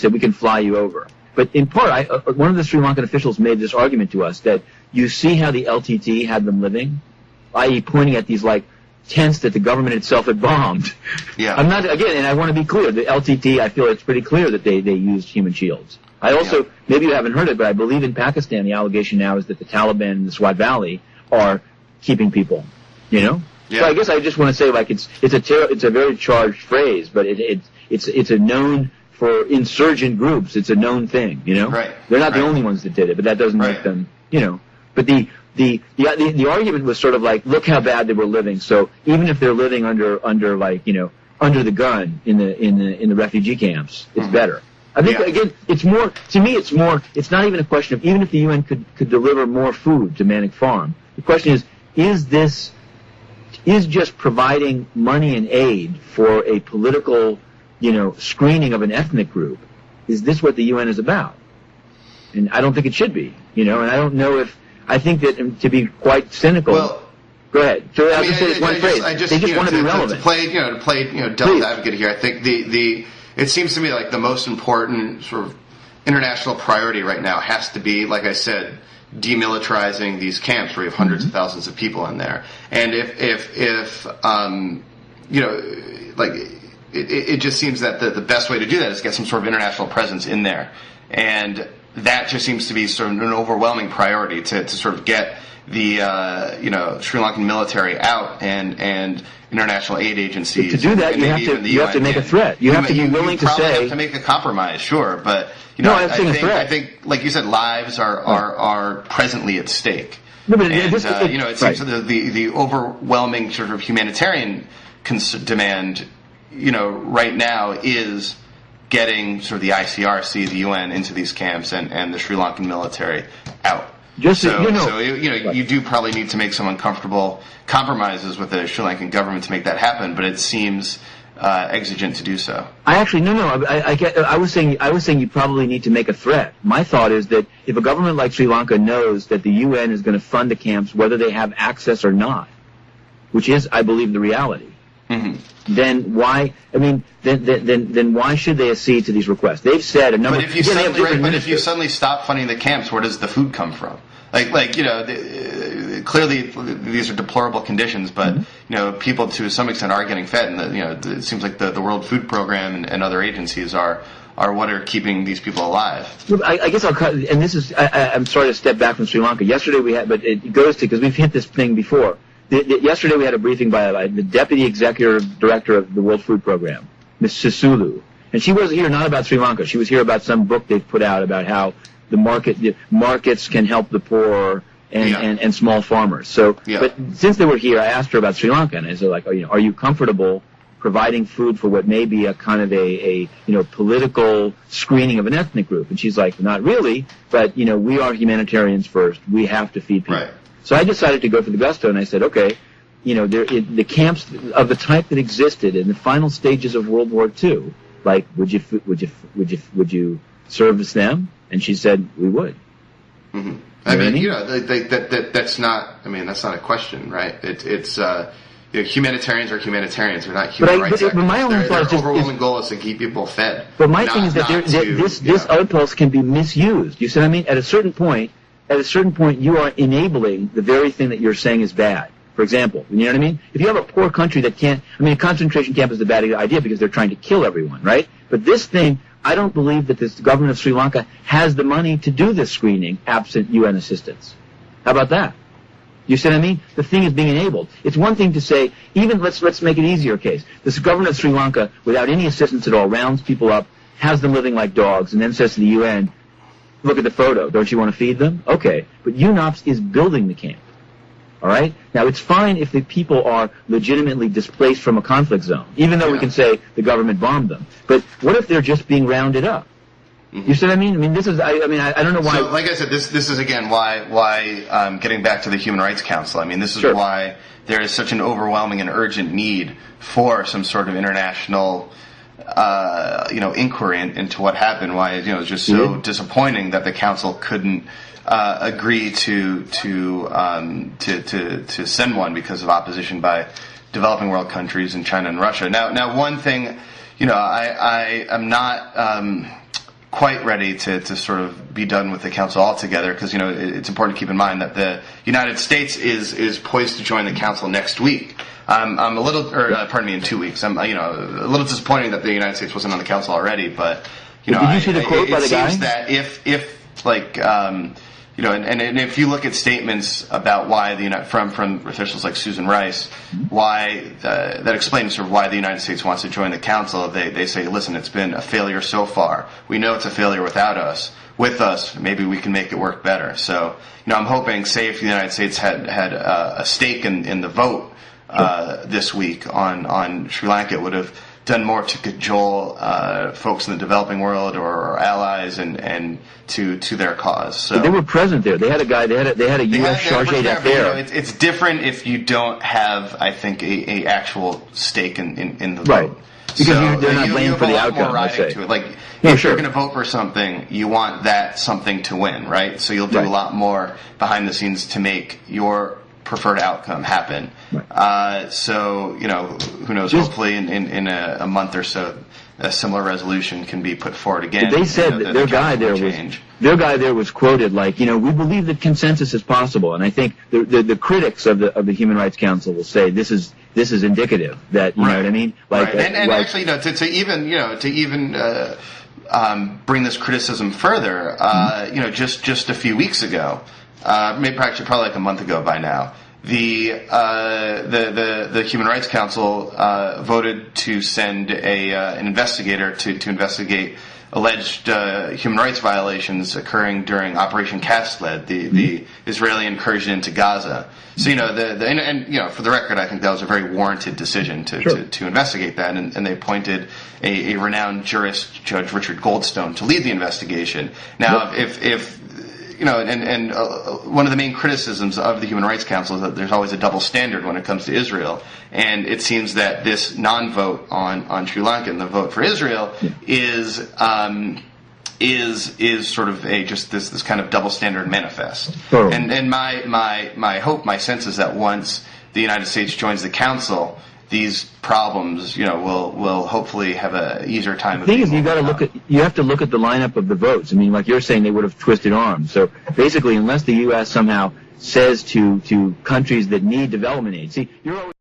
said, we can fly you over. But in part, one of the Sri Lankan officials made this argument to us that you see how the LTT had them living, i.e. pointing at these, like, tents that the government itself had bombed. Yeah. I'm not, again, and I want to be clear, the LTT, I feel it's pretty clear that they used human shields. I also, maybe you haven't heard it, but I believe in Pakistan the allegation now is that the Taliban in the Swat Valley are keeping people, you know? Yeah. So I guess I just want to say, like, it's a very charged phrase, but it's a known, for insurgent groups, it's a known thing, you know? Right. They're not the only ones that did it, but that doesn't make them, you know. But the argument was sort of like, look how bad they were living. So even if they're living under like, you know, under the gun in the refugee camps, it's better. I think again, it's more, to me, it's not even a question of, even if the UN could deliver more food to Manic Farm, the question is just providing money and aid for a political, you know, screening of an ethnic group, is this what the UN is about? And I don't think it should be, you know, and I don't know if, I think that, to be quite cynical, go ahead. So I'll just say this one phrase. They just want to be relevant. To play devil's advocate here, I think it seems to me like the most important sort of international priority right now has to be, like I said, demilitarizing these camps where you have hundreds of thousands of people in there. And if you know, like, it just seems that the best way to do that is get some sort of international presence in there. And that just seems to be sort of an overwhelming priority to sort of get the you know, Sri Lankan military out and international aid agencies. To do that, you have to make a threat. You have to be willing to say. You have to make a compromise, sure, but you know, I think, like you said, lives are presently at stake. No, but you know, it seems the overwhelming sort of humanitarian demand, you know, right now is getting sort of the ICRC, the UN, into these camps and the Sri Lankan military out. You do probably need to make some uncomfortable compromises with the Sri Lankan government to make that happen, but it seems exigent to do so. I was saying you probably need to make a threat. My thought is that if a government like Sri Lanka knows that the UN is going to fund the camps whether they have access or not, which is, I believe, the reality, then why? I mean, then why should they accede to these requests? They've said a number. But if you suddenly stop funding the camps, where does the food come from? Like you know, clearly these are deplorable conditions, but you know, people to some extent are getting fed, and you know, it seems like the World Food Program and other agencies are what are keeping these people alive. I guess I'll cut. And this is, I'm sorry to step back from Sri Lanka. Yesterday we had, but it goes to, because we've hit this thing before. Yesterday we had a briefing by the Deputy Executive Director of the World Food Program, Ms. Sisulu. And she wasn't here not about Sri Lanka. She was here about some book they've put out about how the markets can help the poor and small farmers. So, but since they were here, I asked her about Sri Lanka, and I said, like, are you comfortable providing food for what may be a kind of a political screening of an ethnic group? And she's like, not really, but you know, we are humanitarians first. We have to feed people. Right. So I decided to go for the gusto, and I said, okay, you know, the camps of the type that existed in the final stages of World War II, like, would you service them? And she said, we would. Mm-hmm. I mean, you know, that's not a question, right? It's you know, humanitarians are humanitarians. They're not human rights activists. But my only thought is their overwhelming goal is to keep people fed. But my thing is that this impulse can be misused. You see what I mean? At a certain point, you are enabling the very thing that you're saying is bad. For example, you know what I mean? If you have a poor country that can't, a concentration camp is a bad idea because they're trying to kill everyone, right? But this thing, I don't believe that this government of Sri Lanka has the money to do this screening absent UN assistance. How about that? You see what I mean? The thing is being enabled. It's one thing to say, even let's make an easier case. This government of Sri Lanka, without any assistance at all, rounds people up, has them living like dogs, and then says to the UN, look at the photo. Don't you want to feed them? Okay. But UNOPS is building the camp. All right? Now, it's fine if the people are legitimately displaced from a conflict zone, even though we can say the government bombed them. But what if they're just being rounded up? Mm-hmm. You see what I mean? I mean, this is, I don't know why. So, like I said, this is, again, why getting back to the Human Rights Council, I mean, this is why there is such an overwhelming and urgent need for some sort of international inquiry into what happened. Why it's just so disappointing that the council couldn't agree to send one because of opposition by developing world countries and China and Russia. Now one thing, I am not quite ready to sort of be done with the council altogether, because it's important to keep in mind that the United States is poised to join the council next week. I'm a little, in 2 weeks. I'm a little disappointed that the United States wasn't on the council already, but did you see the quote by the guy? It seems that and if you look at statements about why from officials like Susan Rice, why that explains sort of why the United States wants to join the council. They say, listen, it's been a failure so far. We know it's a failure without us. With us, maybe we can make it work better. So, I'm hoping, say, if the United States had a stake in the vote this week on Sri Lanka, it would have done more to cajole folks in the developing world or allies and to their cause. So but they were present there. They had a guy. They had a U.S. charge up there. It's different if you don't have, I think, a actual stake in the vote. Right. Because they're not blamed for the outcome. I say. To it. Like if you're going to vote for something, you want that something to win, right? So you'll do a lot more behind the scenes to make your preferred outcome happen. Right. So who knows? Hopefully, in a month or so, a similar resolution can be put forward again. They said that their guy there was quoted like, we believe that consensus is possible, and I think the critics of the Human Rights Council will say this is indicative that you know what I mean. Like, and actually, to even bring this criticism further, just a few weeks ago, probably like a month ago by now, the Human Rights Council voted to send an investigator to investigate alleged human rights violations occurring during Operation Cast Lead, the Israeli incursion into Gaza. So for the record, I think that was a very warranted decision to investigate that, and they appointed a renowned jurist, Judge Richard Goldstone, to lead the investigation. Now, if one of the main criticisms of the Human Rights Council is that there's always a double standard when it comes to Israel, and it seems that this non-vote on Sri Lanka and the vote for Israel is sort of just this kind of double standard manifest. Totally. And my hope, my sense is that once the United States joins the council, these problems, will hopefully have a easier time. The thing is, you have to look at the lineup of the votes. I mean, like you're saying, they would have twisted arms. So basically, unless the U.S. somehow says to countries that need development aid, see, you're always